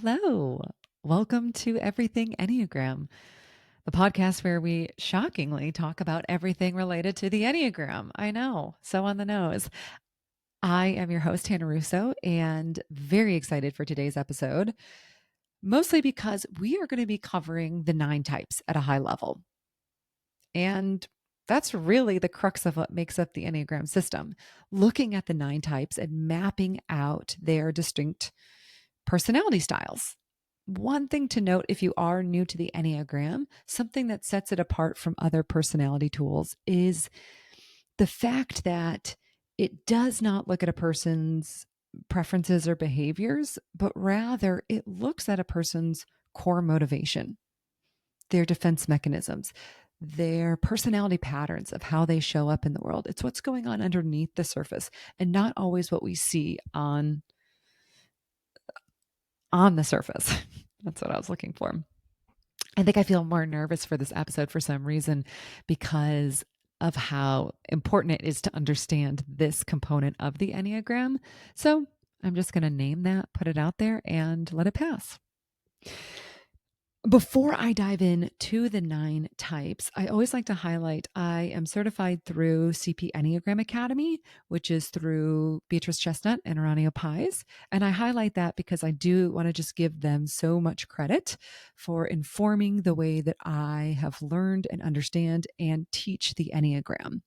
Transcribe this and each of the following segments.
Hello. Welcome to Everything Enneagram, the podcast where we shockingly talk about everything related to the Enneagram. I know, so on the nose. I am your host, Hannah Russo, and very excited for today's episode, mostly because we are going to be covering the 9 types at a high level. And that's really the crux of what makes up the Enneagram system, looking at the 9 types and mapping out their distinct personality styles. One thing to note if you are new to the Enneagram, something that sets it apart from other personality tools is the fact that it does not look at a person's preferences or behaviors, but rather it looks at a person's core motivation, their defense mechanisms, their personality patterns of how they show up in the world. It's what's going on underneath the surface and not always what we see on the surface. That's what I was looking for. I think I feel more nervous for this episode for some reason because of how important it is to understand this component of the Enneagram. So I'm just going to name that, put it out there, and let it pass. Before I dive into the 9 types, I always like to highlight I am certified through CP Enneagram Academy, which is through Beatrice Chestnut and Aranio Pies. And I highlight that because I do want to just give them so much credit for informing the way that I have learned and understand and teach the Enneagram.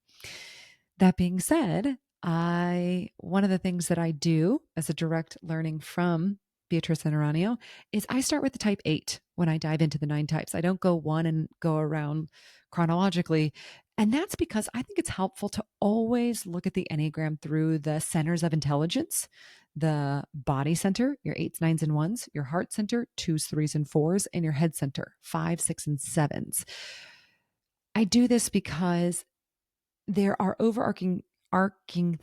That being said, one of the things that I do as a direct learning from Beatrice and Aranio is I start with the type 8 when I dive into the 9 types. I don't go one and go around chronologically. And that's because I think it's helpful to always look at the Enneagram through the centers of intelligence, the body center, your 8s, 9s, and 1s, your heart center, 2s, 3s, and 4s, and your head center, 5, 6, and 7s. I do this because there are overarching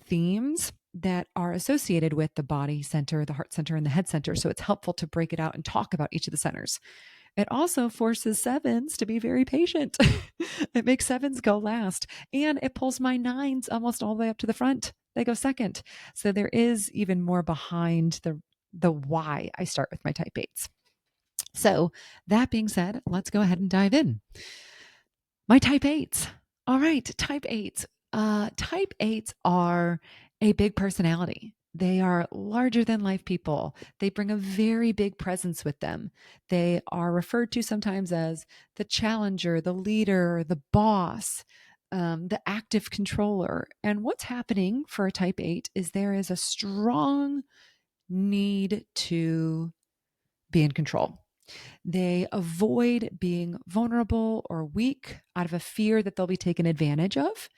themes that are associated with the body center, the heart center, and the head center. So it's helpful to break it out and talk about each of the centers. It also forces 7s to be very patient. It makes 7s go last, and it pulls my 9s almost all the way up to the front. They go second. So there is even more behind the why I start with my type 8s. So that being said, let's go ahead and dive in. My type 8s. All right, type 8s. Type 8s are a big personality. They are larger than life people. They bring a very big presence with them. They are referred to sometimes as the challenger, the leader, the boss, the active controller. And what's happening for a type 8 is there is a strong need to be in control. They avoid being vulnerable or weak out of a fear that they'll be taken advantage of.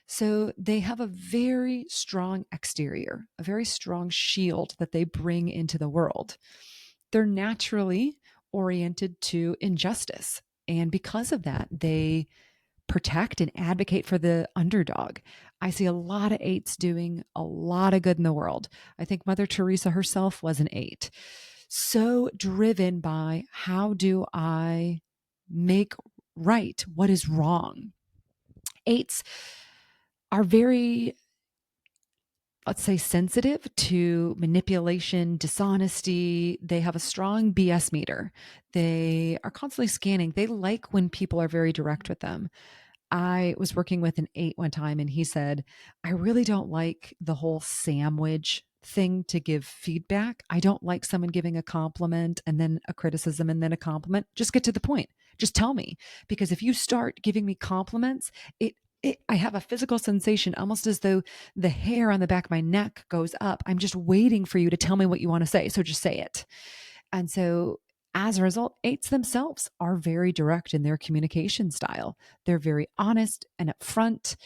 So they have a very strong exterior, a very strong shield that they bring into the world. They're naturally oriented to injustice. And because of that, they protect and advocate for the underdog. I see a lot of 8s doing a lot of good in the world. I think Mother Teresa herself was an 8. So driven by how do I make right what is wrong. 8s are very, let's say, sensitive to manipulation, dishonesty. They have a strong BS meter. They are constantly scanning. They like when people are very direct with them. I was working with an 8 one time, and he said, I really don't like the whole sandwich thing to give feedback. I don't like someone giving a compliment and then a criticism and then a compliment. Just get to the point. Just tell me. Because if you start giving me compliments, I have a physical sensation almost as though the hair on the back of my neck goes up. I'm just waiting for you to tell me what you want to say. So just say it. And so as a result, 8s themselves are very direct in their communication style. They're very honest and upfront.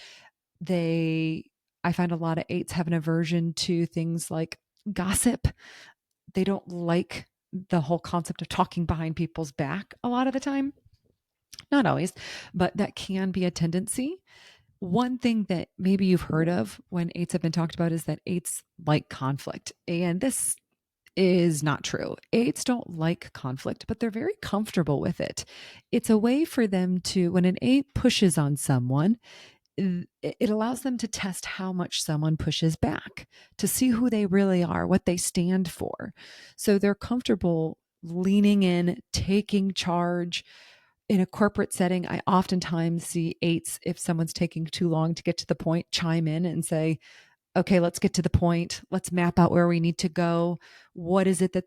I find a lot of 8s have an aversion to things like gossip. They don't like the whole concept of talking behind people's back a lot of the time. Not always, but that can be a tendency. One thing that maybe you've heard of when 8s have been talked about is that 8s like conflict. And this is not true. 8s don't like conflict, but they're very comfortable with it. It's a way for them to, when an 8 pushes on someone, it allows them to test how much someone pushes back, to see who they really are, what they stand for. So they're comfortable leaning in, taking charge. In a corporate setting, I oftentimes see eights, if someone's taking too long to get to the point, chime in and say, okay, let's get to the point. Let's map out where we need to go. What is it that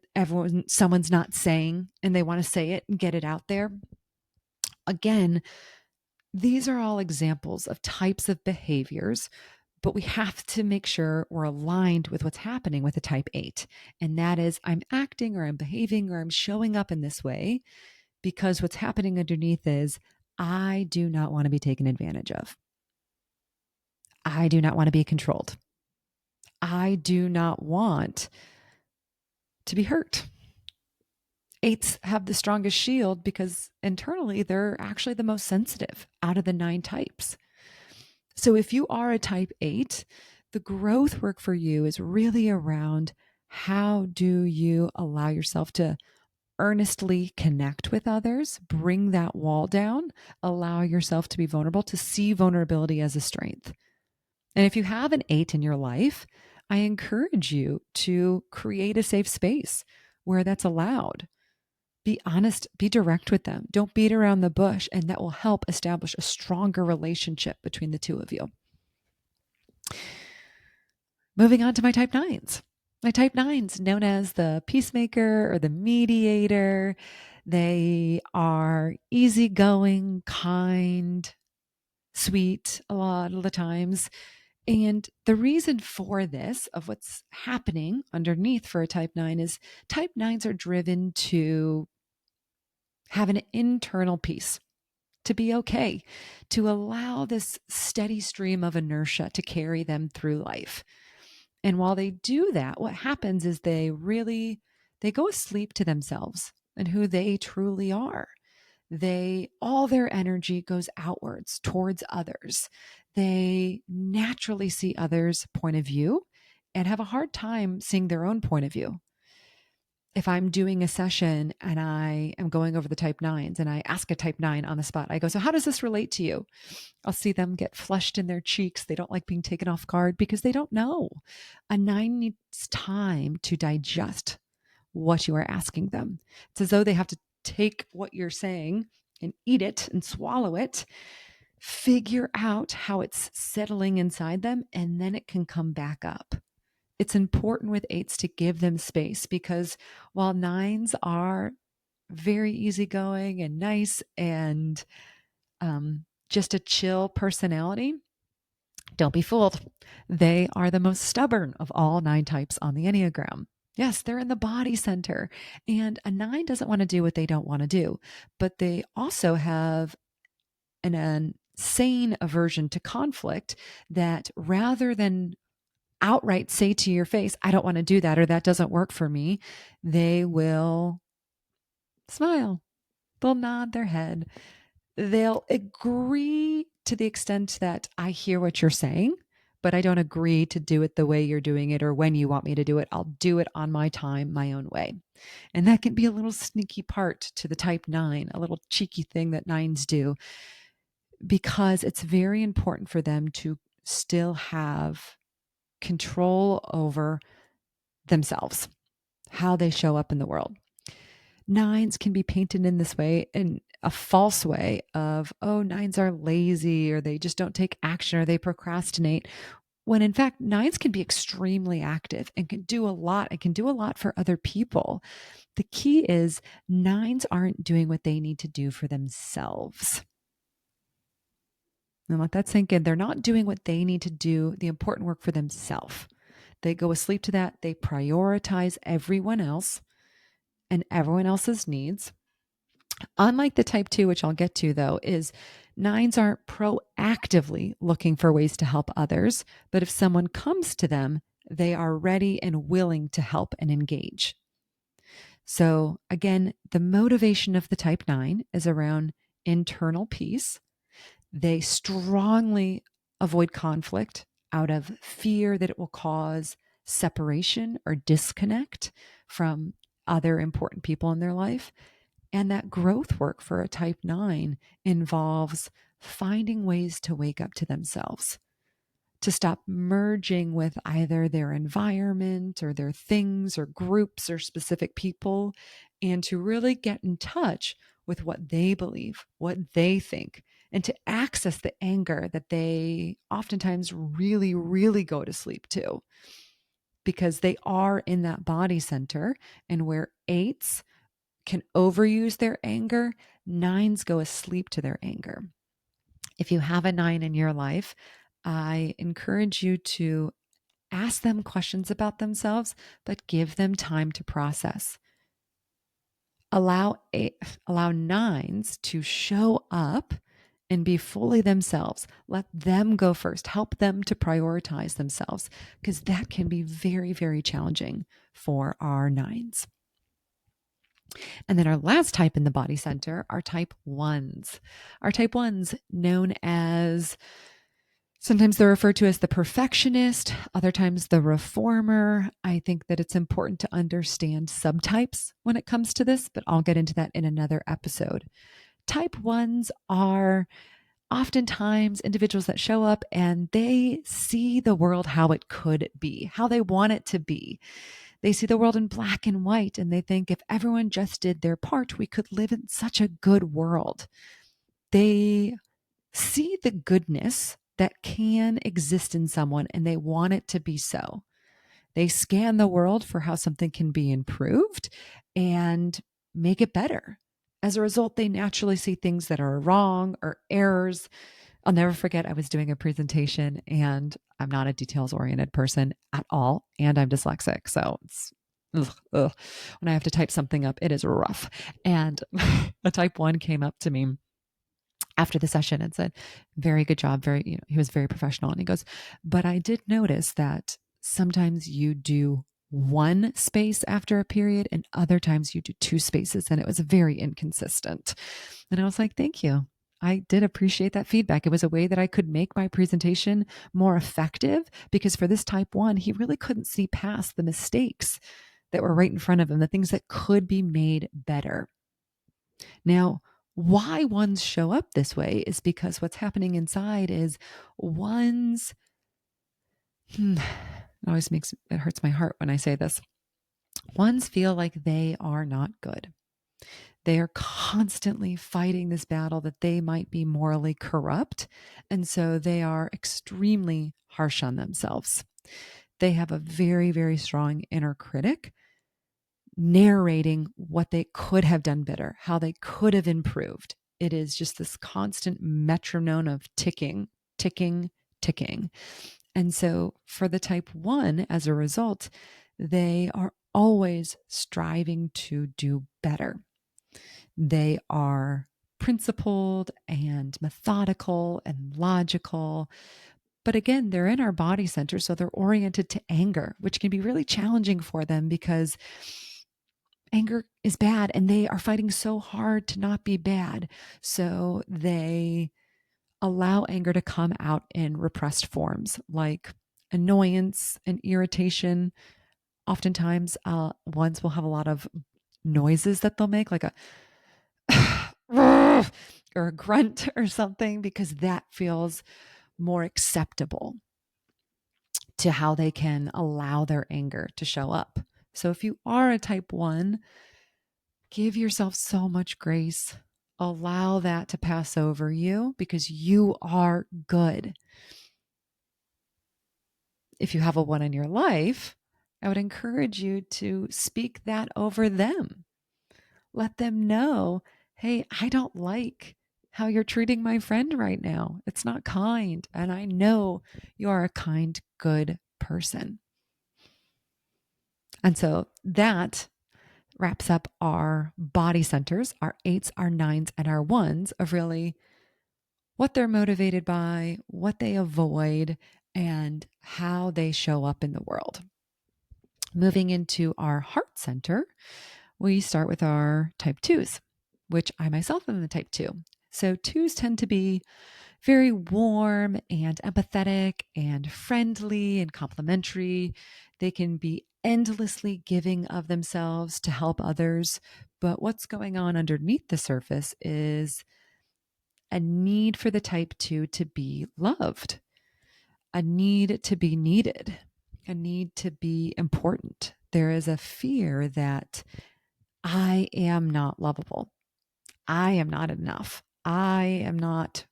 someone's not saying and they want to say it and get it out there? Again, these are all examples of types of behaviors, but we have to make sure we're aligned with what's happening with a type 8. And that is, I'm acting or I'm behaving or I'm showing up in this way because what's happening underneath is I do not want to be taken advantage of. I do not want to be controlled. I do not want to be hurt. Eights have the strongest shield because internally they're actually the most sensitive out of the 9 types. So if you are a type 8, the growth work for you is really around how do you allow yourself to earnestly connect with others, bring that wall down, allow yourself to be vulnerable, to see vulnerability as a strength. And if you have an 8 in your life, I encourage you to create a safe space where that's allowed. Be honest, be direct with them. Don't beat around the bush, and that will help establish a stronger relationship between the two of you. Moving on to my type 9s. My type 9s, known as the peacemaker or the mediator, they are easygoing, kind, sweet a lot of the times. And the reason for this, of what's happening underneath for a type 9, is type 9s are driven to have an internal peace, to be okay, to allow this steady stream of inertia to carry them through life. And while they do that, what happens is they go asleep to themselves and who they truly are. All their energy goes outwards towards others. They naturally see others' point of view and have a hard time seeing their own point of view. If I'm doing a session and I am going over the type 9s and I ask a type 9 on the spot, I go, so how does this relate to you? I'll see them get flushed in their cheeks. They don't like being taken off guard because they don't know. A 9 needs time to digest what you are asking them. It's as though they have to take what you're saying and eat it and swallow it, figure out how it's settling inside them, and then it can come back up. It's important with 8s to give them space because while 9s are very easygoing and nice and just a chill personality, don't be fooled. They are the most stubborn of all 9 types on the Enneagram. Yes, they're in the body center. And a 9 doesn't want to do what they don't want to do, but they also have an insane aversion to conflict that rather than outright say to your face, I don't want to do that, or that doesn't work for me, they will smile. They'll nod their head. They'll agree to the extent that I hear what you're saying, but I don't agree to do it the way you're doing it or when you want me to do it. I'll do it on my time, my own way. And that can be a little sneaky part to the type 9, a little cheeky thing that 9s do, because it's very important for them to still have control over themselves, how they show up in the world. 9s can be painted in this way, in a false way of, oh, 9s are lazy or they just don't take action or they procrastinate. When in fact, 9s can be extremely active and can do a lot and can do a lot for other people. The key is 9s aren't doing what they need to do for themselves. And let that sink in. They're not doing what they need to do, the important work for themselves. They go asleep to that. They prioritize everyone else and everyone else's needs. Unlike the type 2, which I'll get to though, is 9s aren't proactively looking for ways to help others, but if someone comes to them, they are ready and willing to help and engage. So again, the motivation of the type 9 is around internal peace. They strongly avoid conflict out of fear that it will cause separation or disconnect from other important people in their life. And that growth work for a type 9 involves finding ways to wake up to themselves, to stop merging with either their environment or their things or groups or specific people, and to really get in touch with what they believe, what they think, and to access the anger that they oftentimes really, really go to sleep to, because they are in that body center. And where eights can overuse their anger, nines go asleep to their anger. If you have a nine in your life, I encourage you to ask them questions about themselves, but give them time to process. Allow nines to show up and be fully themselves. Let them go first. Help them to prioritize themselves, because that can be very, very challenging for our nines. And then our last type in the body center are type ones. Our type ones, known as, sometimes they're referred to as the perfectionist, other times the reformer. I think that it's important to understand subtypes when it comes to this, but I'll get into that in another episode. Type ones are oftentimes individuals that show up and they see the world how it could be, how they want it to be. They see the world in black and white, and they think if everyone just did their part, we could live in such a good world. They see the goodness that can exist in someone, and they want it to be so. They scan the world for how something can be improved and make it better. As a result, they naturally see things that are wrong or errors. I'll never forget, I was doing a presentation, and I'm not a details oriented person at all, and I'm dyslexic. So it's, ugh. When I have to type something up, it is rough. And a type one came up to me after the session and said, very good job. He was very professional. And he goes, but I did notice that sometimes you do one space after a period and other times you do two spaces, and it was very inconsistent. And I was like, thank you. I did appreciate that feedback. It was a way that I could make my presentation more effective, because for this type one, he really couldn't see past the mistakes that were right in front of him, the things that could be made better. Now, why ones show up this way is because what's happening inside is ones, it hurts my heart when I say this. Ones feel like they are not good. They are constantly fighting this battle that they might be morally corrupt. And so they are extremely harsh on themselves. They have a very, very strong inner critic narrating what they could have done better, how they could have improved. It is just this constant metronome of ticking, ticking, ticking. And so for the type one, as a result, they are always striving to do better. They are principled and methodical and logical. But again, they're in our body center, so they're oriented to anger, which can be really challenging for them because anger is bad and they are fighting so hard to not be bad. So they allow anger to come out in repressed forms like annoyance and irritation. Oftentimes, ones will have a lot of noises that they'll make, like a or a grunt or something, because that feels more acceptable to how they can allow their anger to show up. So if you are a type one, give yourself so much grace. Allow that to pass over you, because you are good. If you have a one in your life, I would encourage you to speak that over them. Let them know, hey, I don't like how you're treating my friend right now. It's not kind. And I know you are a kind, good person. And so that wraps up our body centers, our eights, our nines, and our ones, of really what they're motivated by, what they avoid, and how they show up in the world. Moving into our heart center, we start with our type twos, which I myself am a type two. So twos tend to be very warm and empathetic and friendly and complimentary. They can be endlessly giving of themselves to help others. But what's going on underneath the surface is a need for the type two to be loved. a need to be needed, a need to be important. There is a fear that I am not lovable. I am not enough. I am not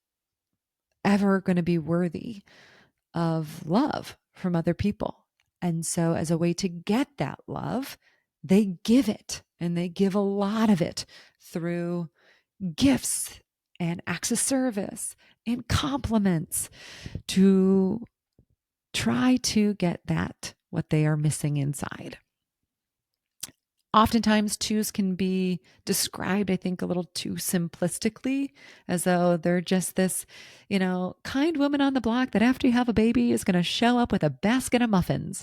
ever going to be worthy of love from other people. And so, as a way to get that love, they give it, and they give a lot of it through gifts and acts of service and compliments to try to get that, what they are missing inside. Oftentimes, twos can be described, I think, a little too simplistically, as though they're just this, kind woman on the block that after you have a baby is going to show up with a basket of muffins.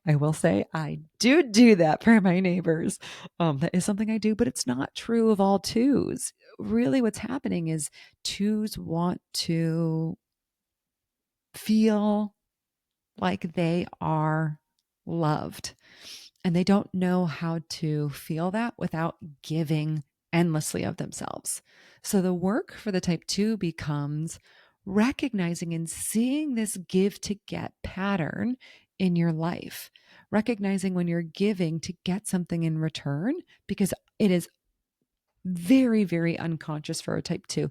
I will say I do that for my neighbors. That is something I do, but it's not true of all twos. Really, what's happening is twos want to feel like they are loved. And they don't know how to feel that without giving endlessly of themselves. So the work for the type 2 becomes recognizing and seeing this give to get pattern in your life. Recognizing when you're giving to get something in return, because it is very, very unconscious for a type 2.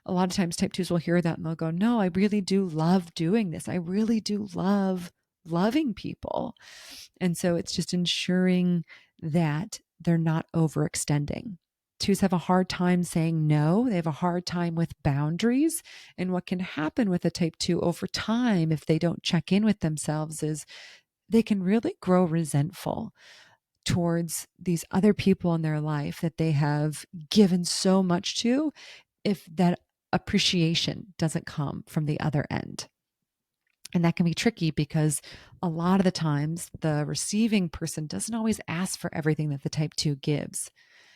A lot of times type 2s will hear that and they'll go, no, I really do love doing this. I really do love loving people. And so it's just ensuring that they're not overextending. Twos have a hard time saying no. They have a hard time with boundaries. And what can happen with a type 2 over time, if they don't check in with themselves, is they can really grow resentful towards these other people in their life that they have given so much to, if that appreciation doesn't come from the other end. And that can be tricky because a lot of the times the receiving person doesn't always ask for everything that the type 2 gives.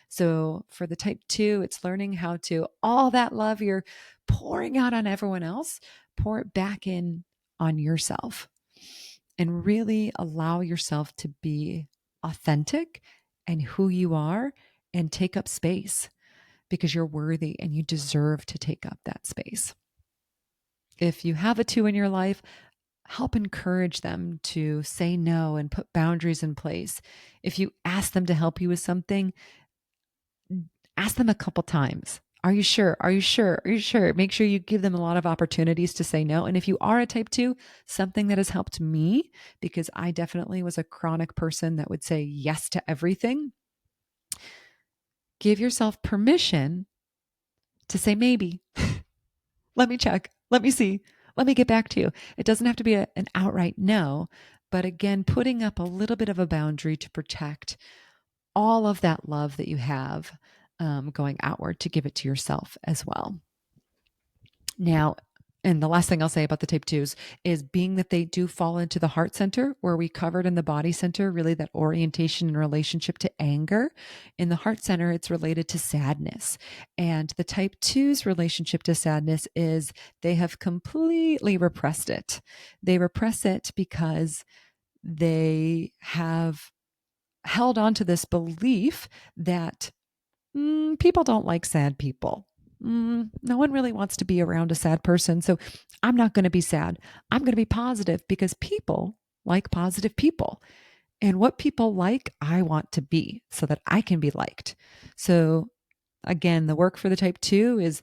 So for the type 2, it's learning how to, all that love you're pouring out on everyone else, pour it back in on yourself and really allow yourself to be authentic and who you are and take up space, because you're worthy and you deserve to take up that space. If you have a 2 in your life, help encourage them to say no and put boundaries in place. If you ask them to help you with something, ask them a couple times. Are you sure? Are you sure? Are you sure? Make sure you give them a lot of opportunities to say no. And if you are a type 2, something that has helped me, because I definitely was a chronic person that would say yes to everything, give yourself permission to say maybe. Let me check. Let me see. Let me get back to you. It doesn't have to be an outright no, but again, putting up a little bit of a boundary to protect all of that love that you have going outward, to give it to yourself as well. Now, and the last thing I'll say about the type 2s is, being that they do fall into the heart center, where we covered in the body center, really that orientation in relationship to anger. In the heart center, it's related to sadness. And the type 2's relationship to sadness is they have completely repressed it. They repress it because they have held on to this belief that people don't like sad people. No one really wants to be around a sad person. So I'm not going to be sad. I'm going to be positive, because people like positive people. And what people like, I want to be so that I can be liked. So again, the work for the type 2 is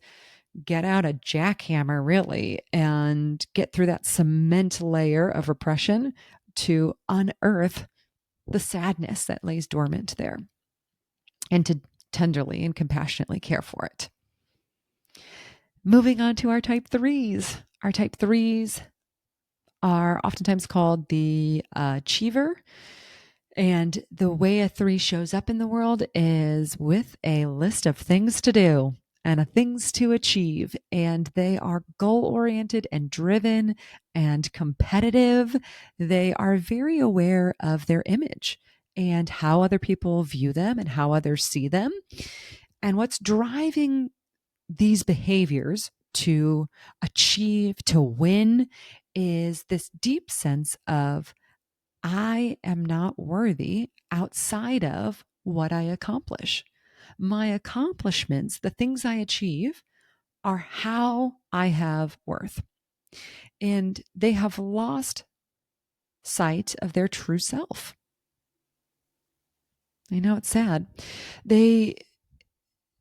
get out a jackhammer, really, and get through that cement layer of repression to unearth the sadness that lays dormant there, and to tenderly and compassionately care for it. Moving on to our type 3s. Our type 3s are oftentimes called the achiever. And the way a 3 shows up in the world is with a list of things to do and things to achieve. And they are goal-oriented and driven and competitive. They are very aware of their image and how other people view them and how others see them. And what's driving these behaviors to achieve, to win, is this deep sense of, I am not worthy outside of what I accomplish. My accomplishments, the things I achieve, are how I have worth. And they have lost sight of their true self. I know it's sad. They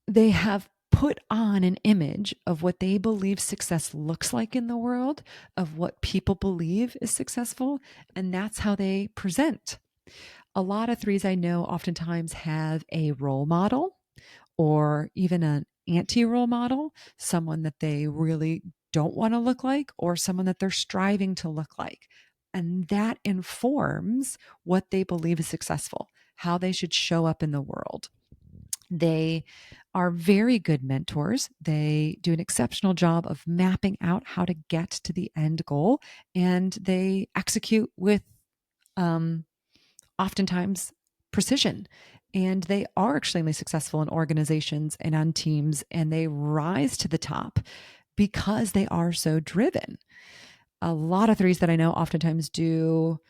they have put on an image of what they believe success looks like in the world, of what people believe is successful, and that's how they present. A lot of threes I know oftentimes have a role model or even an anti role model, someone that they really don't want to look like, or someone that they're striving to look like. And that informs what they believe is successful, how they should show up in the world. They are very good mentors. They do an exceptional job of mapping out how to get to the end goal, and they execute with um, oftentimes precision. And they are extremely successful in organizations and on teams, and they rise to the top because they are so driven. A lot of threes that I know oftentimes do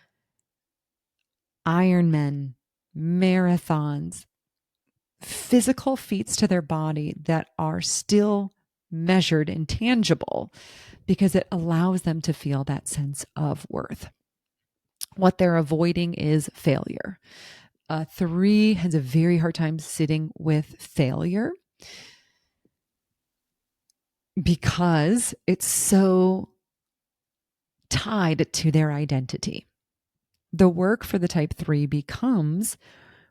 Ironman, marathons, physical feats to their body that are still measured and tangible because it allows them to feel that sense of worth. What they're avoiding is failure. Three has a very hard time sitting with failure because it's so tied to their identity. The work for the type three becomes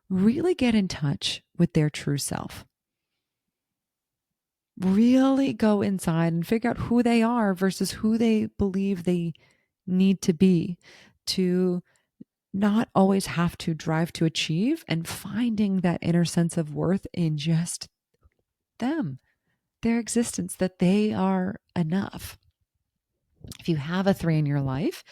really get in touch with their true self. Really go inside and figure out who they are versus who they believe they need to be to not always have to drive to achieve, and finding that inner sense of worth in just them, their existence, that they are enough. If you have a three in your life,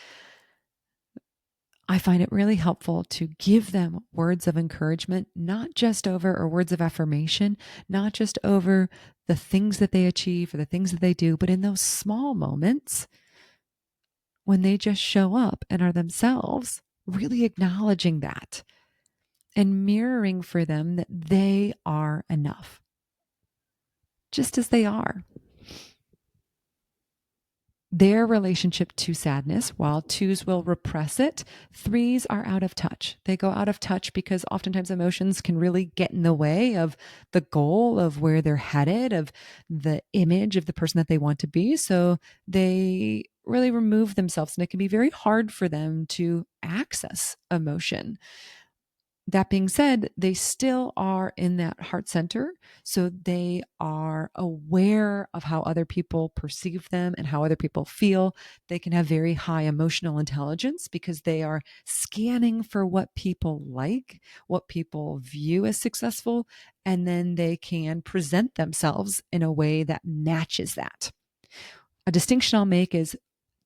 I find it really helpful to give them words of encouragement, not just over, or words of affirmation, not just over the things that they achieve or the things that they do, but in those small moments when they just show up and are themselves, really acknowledging that and mirroring for them that they are enough, just as they are. Their relationship to sadness, while twos will repress it, threes are out of touch. They go out of touch because oftentimes emotions can really get in the way of the goal of where they're headed, of the image of the person that they want to be. So they really remove themselves, and it can be very hard for them to access emotion. That being said, they still are in that heart center. So they are aware of how other people perceive them and how other people feel. They can have very high emotional intelligence because they are scanning for what people like, what people view as successful, and then they can present themselves in a way that matches that. A distinction I'll make is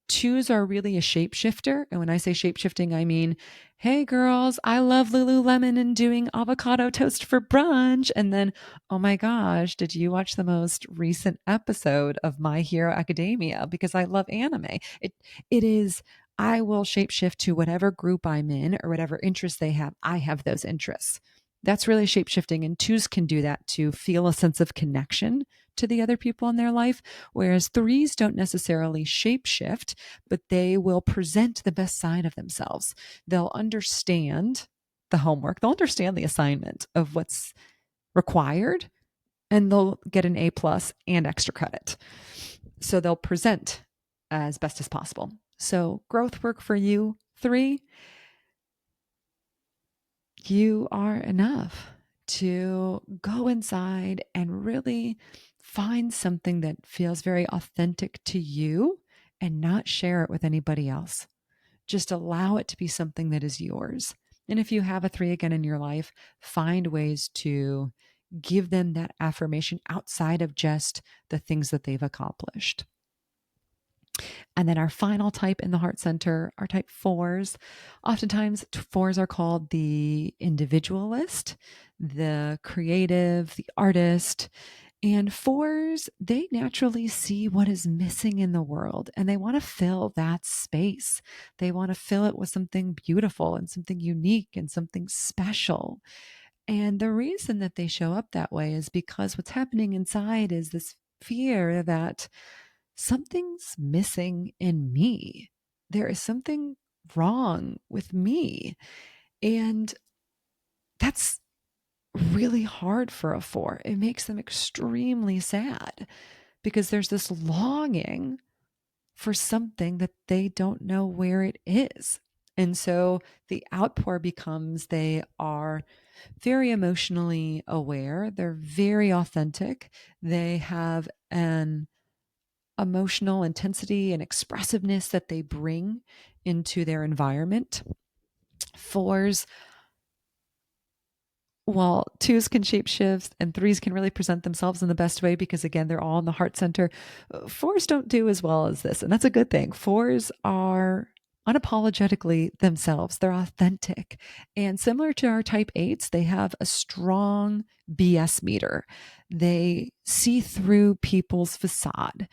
twos are really a shapeshifter. And when I say shapeshifting, I mean, hey girls, I love Lululemon and doing avocado toast for brunch. And then, oh my gosh, did you watch the most recent episode of My Hero Academia? Because I love anime. It is, I will shapeshift to whatever group I'm in or whatever interests they have. I have those interests. That's really shapeshifting. And twos can do that to feel a sense of connection to the other people in their life, whereas threes don't necessarily shapeshift, but they will present the best side of themselves. They'll understand the homework, they'll understand the assignment of what's required, and they'll get an A plus and extra credit. So they'll present as best as possible. So growth work for you, three, you are enough to go inside and really find something that feels very authentic to you and not share it with anybody else. Just allow it to be something that is yours. And if you have a three again in your life, find ways to give them that affirmation outside of just the things that they've accomplished. And then our final type in the heart center are type fours. Oftentimes, fours are called the individualist, the creative, the artist. And fours, they naturally see what is missing in the world and they want to fill that space. They want to fill it with something beautiful and something unique and something special. And the reason that they show up that way is because what's happening inside is this fear that something's missing in me. There is something wrong with me. And that's really hard for a 4. It makes them extremely sad because there's this longing for something that they don't know where it is. And so the outpour becomes they are very emotionally aware, they're very authentic, they have an emotional intensity and expressiveness that they bring into their environment. 4s, while 2s can shape shifts and 3s can really present themselves in the best way because, again, they're all in the heart center, 4s don't do as well as this. And that's a good thing. 4s are unapologetically themselves. They're authentic. And similar to our type 8s, they have a strong BS meter. They see through people's facade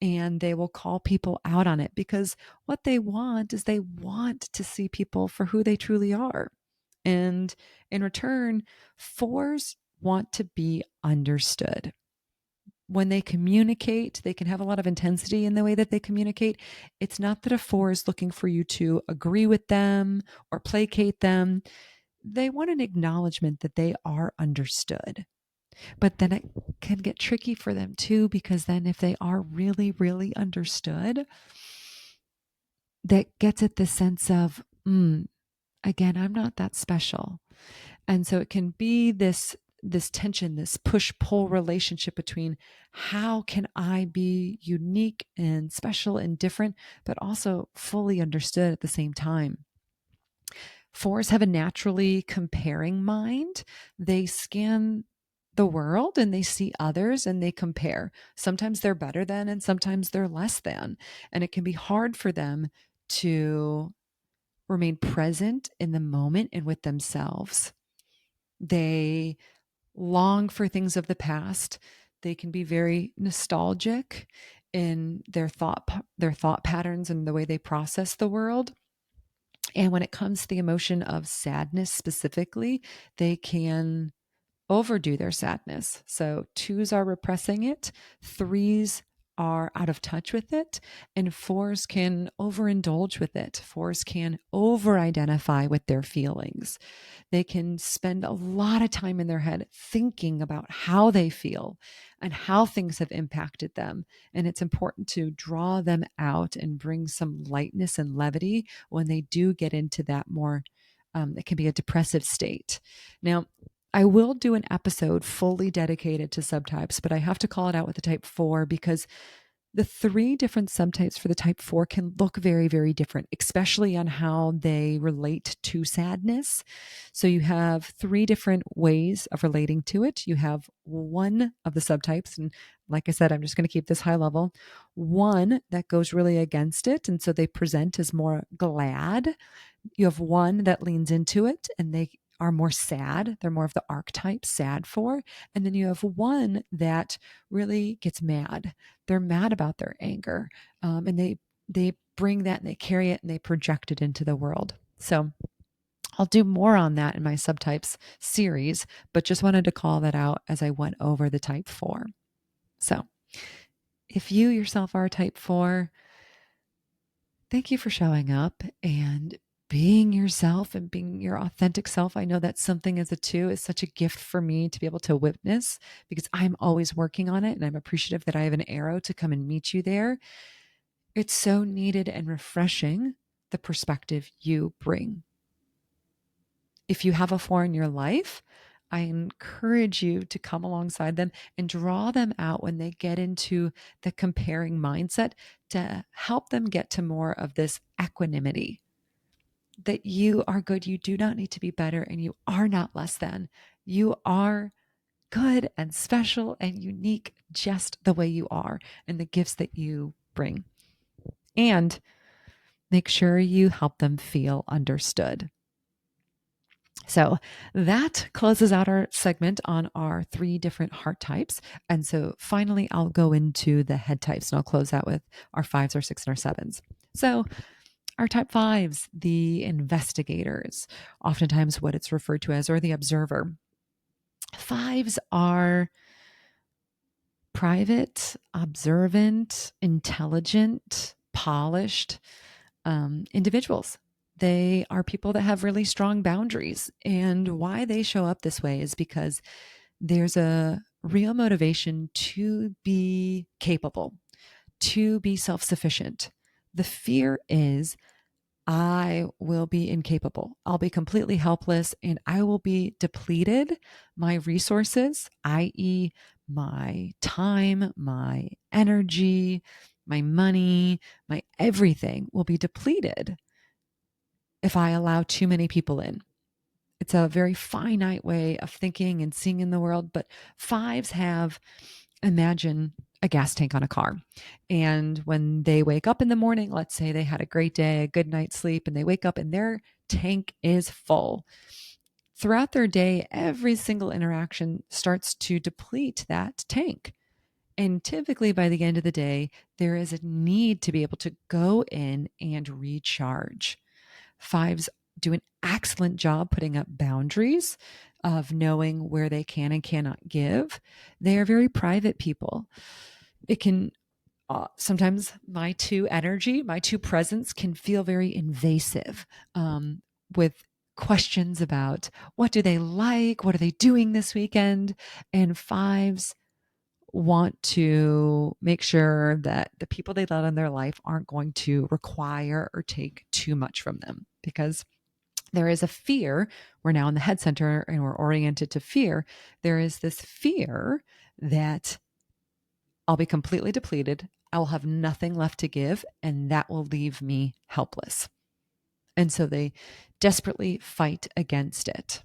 and they will call people out on it because what they want is they want to see people for who they truly are. And in return, 4s want to be understood. When they communicate, they can have a lot of intensity in the way that they communicate. It's not that a 4 is looking for you to agree with them or placate them. They want an acknowledgement that they are understood. But then it can get tricky for them too, because then if they are really, really understood, that gets at the sense of, again, I'm not that special. And so it can be this tension, this push-pull relationship between how can I be unique and special and different, but also fully understood at the same time. 4s have a naturally comparing mind. They scan the world and they see others and they compare. Sometimes they're better than and sometimes they're less than. And it can be hard for them to remain present in the moment and with themselves. They long for things of the past. They can be very nostalgic in their thought patterns and the way they process the world. And when it comes to the emotion of sadness specifically, they can overdo their sadness. So 2s are repressing it, 3s are out of touch with it, and 4s can overindulge with it. 4s can over identify with their feelings. They can spend a lot of time in their head thinking about how they feel and how things have impacted them. And it's important to draw them out and bring some lightness and levity when they do get into that more, it can be a depressive state. Now, I will do an episode fully dedicated to subtypes, but I have to call it out with the type 4 because the 3 different subtypes for the type 4 can look very, very different, especially on how they relate to sadness. So you have 3 different ways of relating to it. You have one of the subtypes, and like I said, I'm just going to keep this high level, one that goes really against it. And so they present as more glad. You have one that leans into it and they are more sad. They're more of the archetype sad 4. And then you have one that really gets mad. They're mad about their anger. And they bring that and they carry it and they project it into the world. So I'll do more on that in my subtypes series, but just wanted to call that out as I went over the type 4. So if you yourself are a type 4, thank you for showing up and being yourself and being your authentic self. I know that's something as a 2 is such a gift for me to be able to witness because I'm always working on it and I'm appreciative that I have an arrow to come and meet you there. It's so needed and refreshing, the perspective you bring. If you have a 4 in your life, I encourage you to come alongside them and draw them out when they get into the comparing mindset to help them get to more of this equanimity. That you are good. You do not need to be better and you are not less than. You are good and special and unique just the way you are and the gifts that you bring. And make sure you help them feel understood. So that closes out our segment on our 3 different heart types. And so finally, I'll go into the head types and I'll close out with our 5s, our 6s, and our 7s. So our type 5s, the investigators, oftentimes what it's referred to as, or the observer. 5s are private, observant, intelligent, polished individuals. They are people that have really strong boundaries. And why they show up this way is because there's a real motivation to be capable, to be self sufficient. The fear is I will be incapable. I'll be completely helpless and I will be depleted. My resources, i.e., my time, my energy, my money, my everything will be depleted if I allow too many people in. It's a very finite way of thinking and seeing in the world, but fives have, imagine a gas tank on a car. And when they wake up in the morning, let's say they had a great day, a good night's sleep, and they wake up and their tank is full. Throughout their day, every single interaction starts to deplete that tank. And typically by the end of the day, there is a need to be able to go in and recharge. Fives do an excellent job putting up boundaries of knowing where they can and cannot give. They are very private people. It can sometimes my two energy, my two presence can feel very invasive with questions about what do they like, what are they doing this weekend, and fives want to make sure that the people they let in their life aren't going to require or take too much from them because there is a fear. We're now in the head center and we're oriented to fear. There is this fear that I'll be completely depleted. I will have nothing left to give, and that will leave me helpless. And so they desperately fight against it.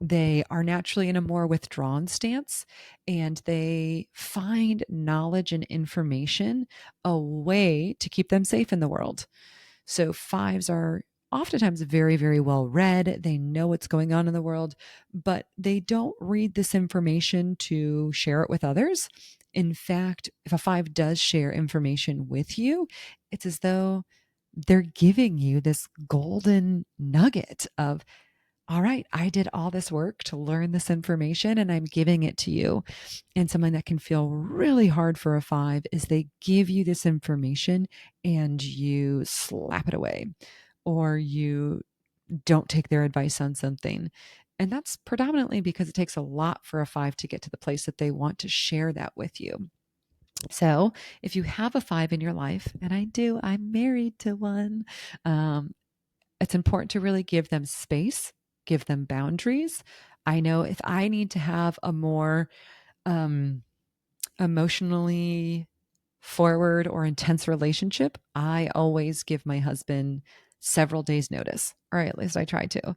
They are naturally in a more withdrawn stance and they find knowledge and information a way to keep them safe in the world. So fives are oftentimes very, very well read. They know what's going on in the world, but they don't read this information to share it with others. In fact, if a five does share information with you, it's as though they're giving you this golden nugget of, all right, I did all this work to learn this information and I'm giving it to you. And something that can feel really hard for a five is they give you this information and you slap it away or you don't take their advice on something. And that's predominantly because it takes a lot for a five to get to the place that they want to share that with you. So if you have a five in your life, and I do, I'm married to one, it's important to really give them space, give them boundaries. I know if I need to have a more emotionally forward or intense relationship, I always give my husband several days' notice, or at least I try to.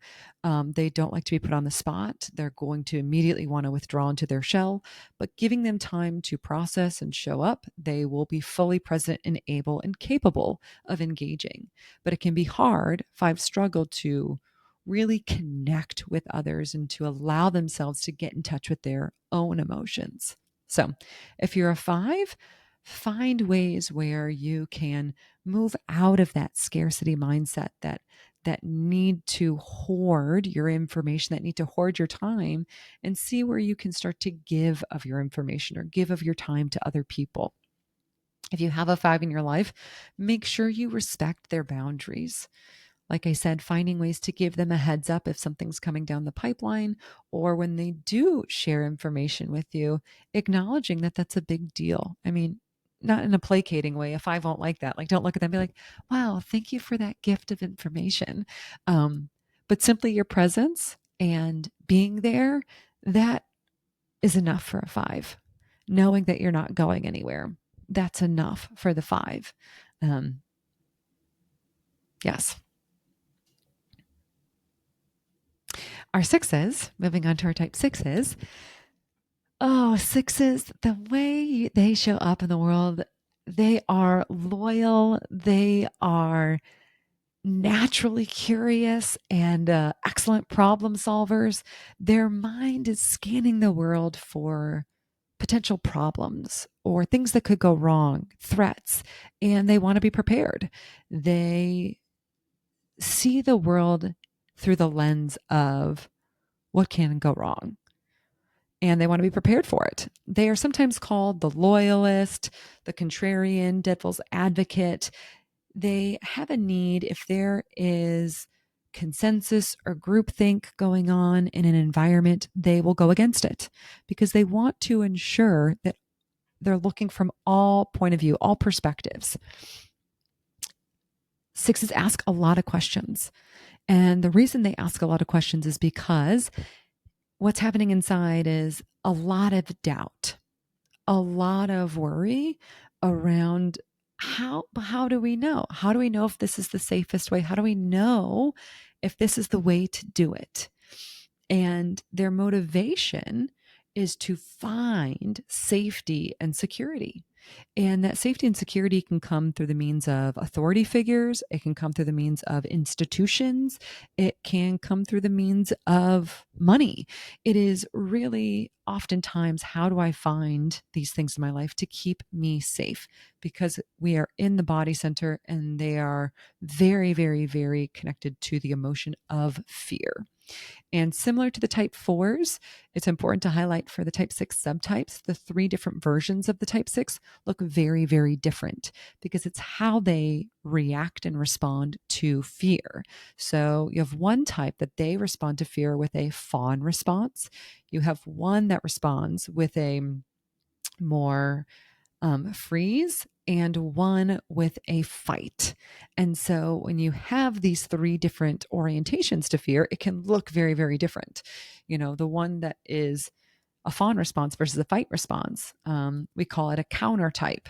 They don't like to be put on the spot. They're going to immediately want to withdraw into their shell, but giving them time to process and show up, they will be fully present and able and capable of engaging. But it can be hard. Five struggle to really connect with others and to allow themselves to get in touch with their own emotions. So if you're a five, find ways where you can move out of that scarcity mindset, that need to hoard your information, that need to hoard your time, and see where you can start to give of your information or give of your time to other people. If you have a five in your life, make sure you respect their boundaries. Like I said, finding ways to give them a heads up if something's coming down the pipeline, or when they do share information with you, acknowledging that that's a big deal. I mean, not in a placating way. If I won't like that, like don't look at them and be like, wow, thank you for that gift of information. But simply your presence and being there, that is enough for a five. Knowing that you're not going anywhere, that's enough for the five. Yes. Our sixes, moving on to our type sixes. Oh, sixes, the way they show up in the world, they are loyal. They are naturally curious and excellent problem solvers. Their mind is scanning the world for potential problems or things that could go wrong, threats, and they want to be prepared. They see the world through the lens of what can go wrong. and they want to be prepared for it. They are sometimes called the loyalist, the contrarian, devil's advocate. They have a need if there is consensus or groupthink going on in an environment, they will go against it because they want to ensure that they're looking from all point of view, all perspectives. Sixes ask a lot of questions. And the reason they ask a lot of questions is because what's happening inside is a lot of doubt, a lot of worry around how do we know? How do we know if this is the safest way? How do we know if this is the way to do it? And their motivation is to find safety and security. And that safety and security can come through the means of authority figures. It can come through the means of institutions. It can come through the means of money. It is really oftentimes, how do I find these things in my life to keep me safe? Because we are in the body center and they are very, very, very connected to the emotion of fear. And similar to the type 4s, it's important to highlight for the type 6 subtypes, the 3 different versions of the type 6 look very, very different because it's how they react and respond to fear. So you have one type that they respond to fear with a fawn response. You have one that responds with a more freeze, and one with a fight. And so when you have these 3 different orientations to fear, it can look very, very different. You know, the one that is a fawn response versus a fight response, we call it a counter type.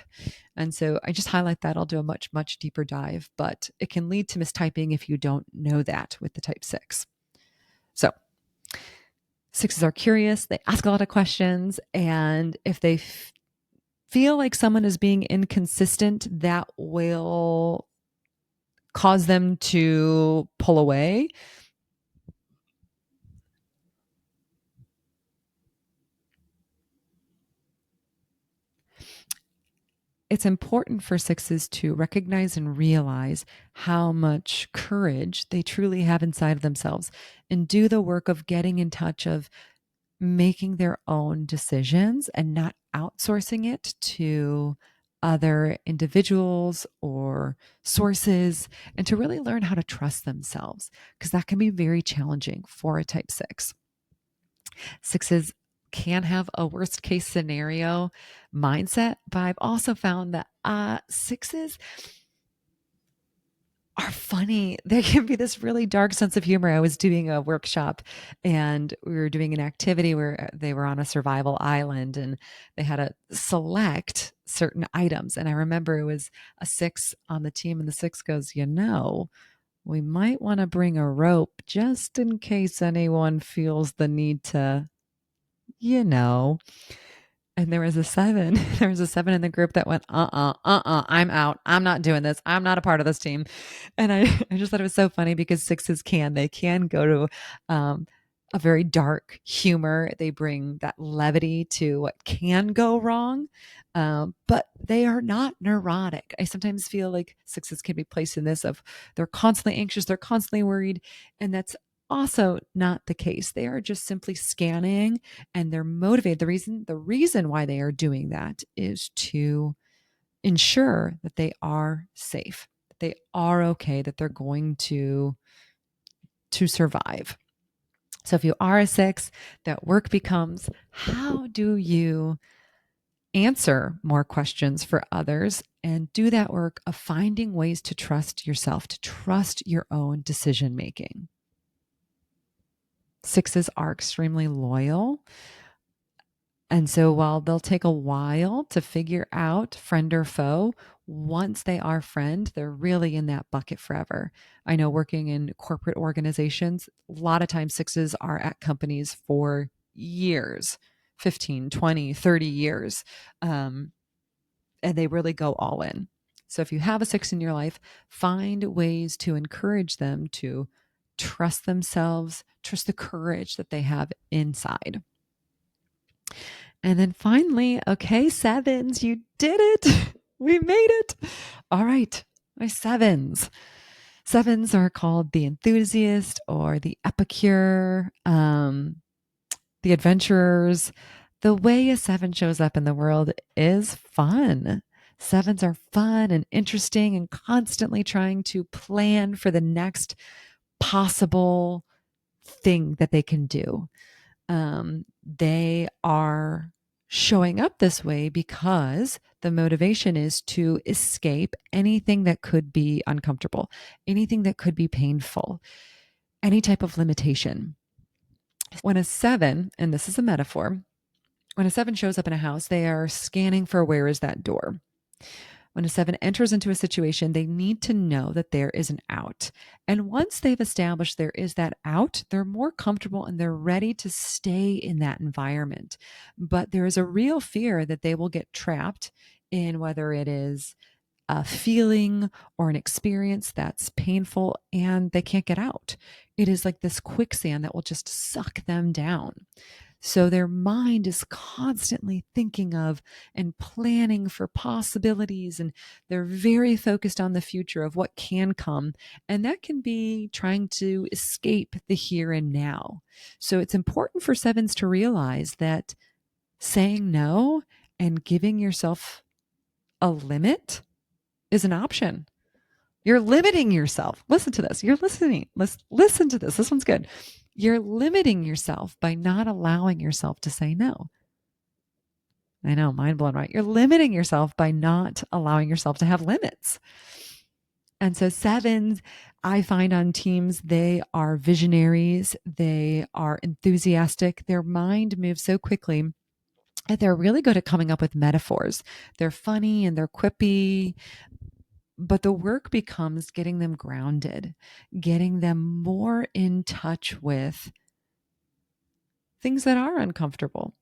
And so I just highlight that. I'll do a much, much deeper dive, but it can lead to mistyping if you don't know that with the type 6. So 6s are curious, they ask a lot of questions, and if they feel like someone is being inconsistent, that will cause them to pull away. It's important for 6s to recognize and realize how much courage they truly have inside of themselves and do the work of getting in touch of making their own decisions and not outsourcing it to other individuals or sources, and to really learn how to trust themselves, because that can be very challenging for a type 6. 6s can have a worst case scenario mindset, but I've also found that 6s are funny. There can be this really dark sense of humor. I was doing a workshop and we were doing an activity where they were on a survival island and they had to select certain items. And I remember it was a 6 on the team, and the 6 goes, we might want to bring a rope just in case anyone feels the need to, you know. And there was a 7. There was a 7 in the group that went, I'm out. I'm not doing this. I'm not a part of this team. And I just thought it was so funny because 6s they can go to a very dark humor. They bring that levity to what can go wrong, but they are not neurotic. I sometimes feel like 6s can be placed in this of they're constantly anxious, they're constantly worried, and that's also not the case. They are just simply scanning and they're motivated. The reason why they are doing that is to ensure that they are safe, that they are okay, that they're going to survive. So if you are a 6, that work becomes, how do you answer more questions for others and do that work of finding ways to trust yourself, to trust your own decision making. 6s are extremely loyal. And so while they'll take a while to figure out friend or foe, once they are friend, they're really in that bucket forever. I know working in corporate organizations, a lot of times 6s are at companies for years, 15, 20, 30 years. And they really go all in. So if you have a 6 in your life, find ways to encourage them to trust themselves, trust the courage that they have inside. And then finally, okay, 7s, you did it. We made it. All right, my 7s. 7s are called the enthusiast or the epicure. the adventurers. The way a seven shows up in the world is fun. Sevens are fun and interesting and constantly trying to plan for the next possible thing that they can do. They are showing up this way because the motivation is to escape anything that could be uncomfortable, anything that could be painful, any type of limitation. When a seven, and this is a metaphor, when a seven shows up in a house, they are scanning for where is that door. When a seven enters into a situation, they need to know that there is an out. And once they've established there is that out, they're more comfortable and they're ready to stay in that environment. But there is a real fear that they will get trapped in whether it is a feeling or an experience that's painful and they can't get out. It is like this quicksand that will just suck them down. So their mind is constantly thinking of and planning for possibilities, and they're very focused on the future of what can come. And that can be trying to escape the here and now. So it's important for sevens to realize that saying no and giving yourself a limit is an option. You're limiting yourself. Listen to this. You're listening. Listen to this. This one's good. You're limiting yourself by not allowing yourself to say no. I know, mind blown, right? You're limiting yourself by not allowing yourself to have limits. And so sevens, I find on teams, they are visionaries. They are enthusiastic. Their mind moves so quickly that they're really good at coming up with metaphors. They're funny and they're quippy. But the work becomes getting them grounded, getting them more in touch with things that are uncomfortable,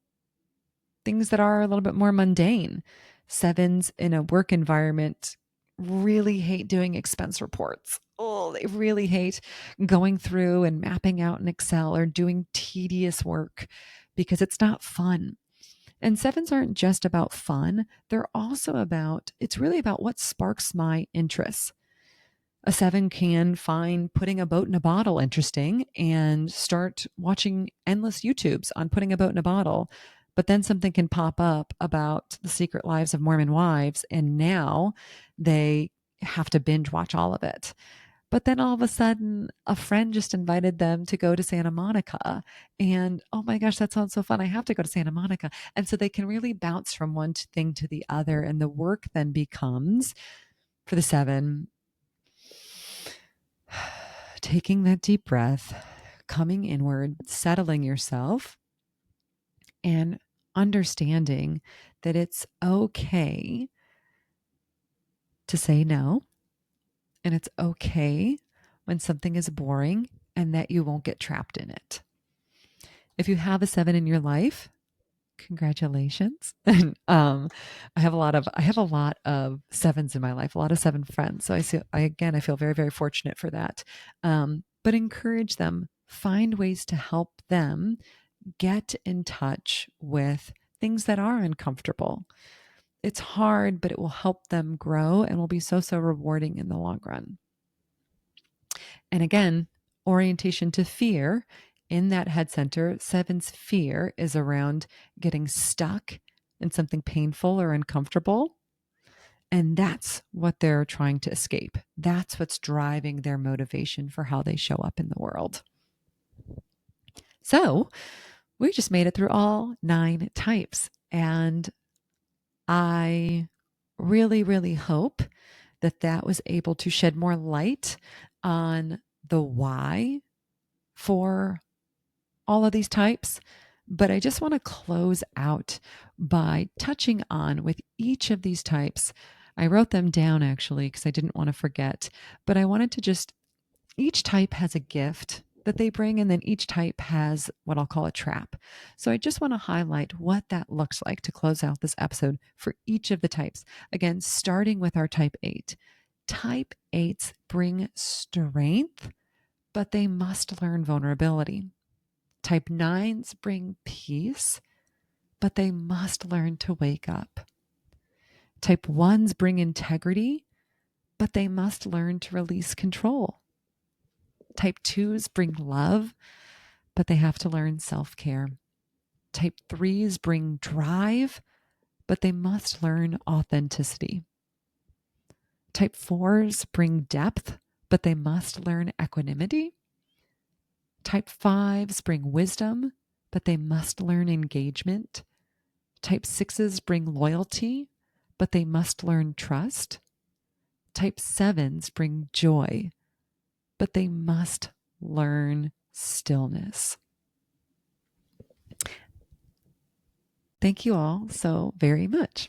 things that are a little bit more mundane. Sevens in a work environment really hate doing expense reports. Oh, they really hate going through and mapping out in Excel or doing tedious work because it's not fun. And sevens aren't just about fun. They're also about, it's really about what sparks my interests. A seven can find putting a boat in a bottle interesting and start watching endless YouTubes on putting a boat in a bottle. But then something can pop up about the secret lives of Mormon wives, and now they have to binge watch all of it. But then all of a sudden, a friend just invited them to go to Santa Monica. And oh my gosh, that sounds so fun. I have to go to Santa Monica. And so they can really bounce from one thing to the other. And the work then becomes, for the seven, taking that deep breath, coming inward, settling yourself, and understanding that it's okay to say no. And it's okay when something is boring and that you won't get trapped in it. If you have a seven in your life, congratulations. And I have a lot of sevens in my life, a lot of seven friends. So I feel very, very fortunate for that. But encourage them, find ways to help them get in touch with things that are uncomfortable. It's hard, but it will help them grow and will be so, so rewarding in the long run. And again, orientation to fear in that head center, seven's fear is around getting stuck in something painful or uncomfortable. And that's what they're trying to escape. That's what's driving their motivation for how they show up in the world. So we just made it through all 9 types. And I really, really hope that that was able to shed more light on the why for all of these types. But I just want to close out by touching on with each of these types. I wrote them down actually because I didn't want to forget, but I wanted to just, each type has a gift that they bring, and then each type has what I'll call a trap. So I just want to highlight what that looks like to close out this episode for each of the types. Again, starting with our type 8. Type 8s bring strength, but they must learn vulnerability. Type 9s bring peace, but they must learn to wake up. Type 1s bring integrity, but they must learn to release control. Type 2s bring love, but they have to learn self-care. Type 3s bring drive, but they must learn authenticity. Type 4s bring depth, but they must learn equanimity. Type 5s bring wisdom, but they must learn engagement. Type 6s bring loyalty, but they must learn trust. Type 7s bring joy, but they must learn stillness. Thank you all so very much.